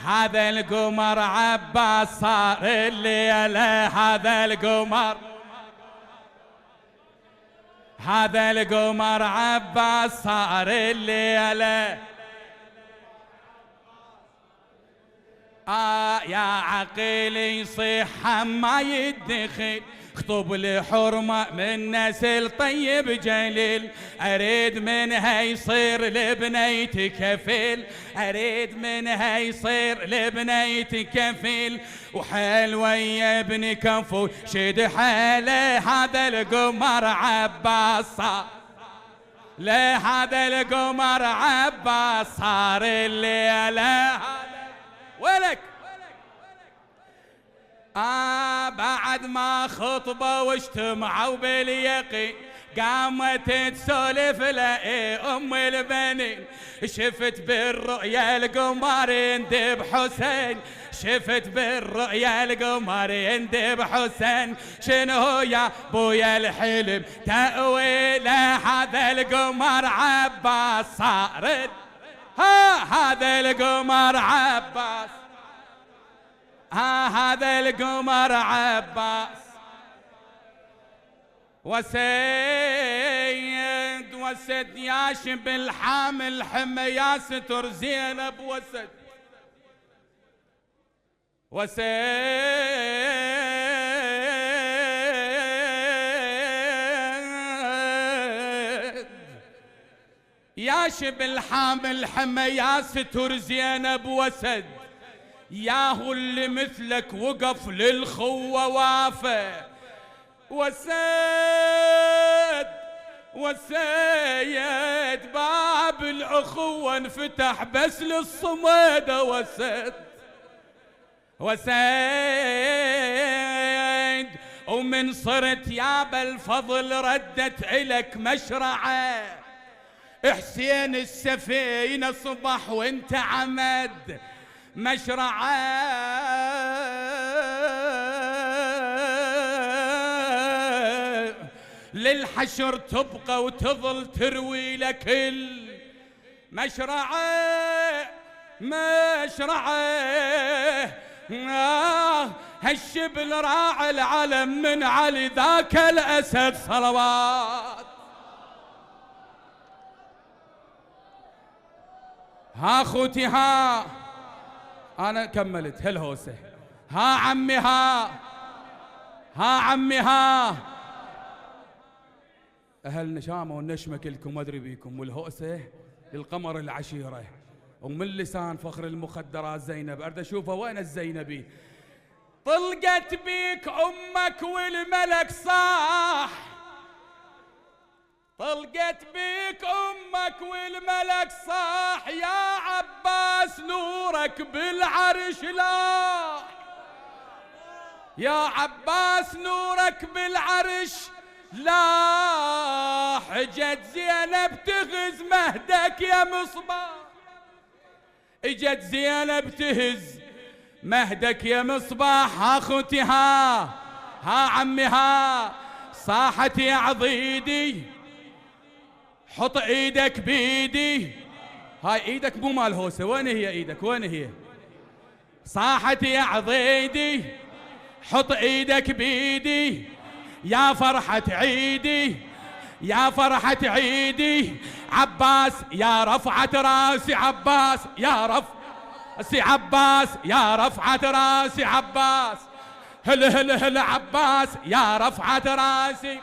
هذا القمر عباس صار الليلة، هذا القمر، هذا القمر عباس صار الليلة. يا عقيلي صيحة ما يدخل، خطب لحرمة من نسل طيب جليل، أريد منها يصير لبنيتي كفيل، أريد منها يصير لبنيتي كفيل، وحيل ويا ابن كفو شد حيله، هذا القمر عباس لا، هذا القمر عباس صار الليلة. ولك بعد ما خطبوا واجتمعوا باليقين، قامت تسولف ام البنين، شفت بالرؤيا القمر يندب حسين، شفت بالرؤيا القمر يندب حسين، شنو يا بويا الحلم تأويله، هذا القمر عباس صار، هذا القمر عباس، هذا القمر عباس. وسد ياشب الحامل حمى يا ستر زينب، وسد ياشب الحامل حمى يا ستر زينب، وسد ياهو اللي مثلك وقف للخوة وافى، وسيد باب الأخوة انفتح بس للصمد، وسيد ومن صرت يا بالفضل ردت إلك مشرعة، حسين السفينة صبح وانت عمد مشرعة، للحشر تبقى وتظل تروي لك المشرعة، هالشبل راعي العلم من علي ذاك الأسد صلوات. ها اخوتي، ها انا كملت هالهوسه، ها عمي، ها عمي، ها اهل نشامه والنشمه كلكم ما ادري بيكم، والهوسه للقمر العشيره، ومن لسان فخر المخدرات زينب، اريد اشوفها وين الزينبي. طلقت بيك امك والملك صاح، طلقت بيك امك والملك صاح، يا عباس نورك بالعرش لاح، يا عباس نورك بالعرش لاح، اجت زينب تغز مهدك يا مصباح، اجت زينب تهز مهدك يا مصباح. ها اخوتي، ها عمي، ها صاحت يا عضيدي، حط ايدك بيدي، هاي ايدك مو مال هوسه، وين هي ايدك، وين هي؟ صاحت يا عضيدي، حط ايدك بيدي، يا فرحة عيدي، يا فرحة عيدي، عباس يا رفعة راسي، عباس يا راسي، عباس يا رفعة راسي، عباس هل عباس يا رفعة راسي.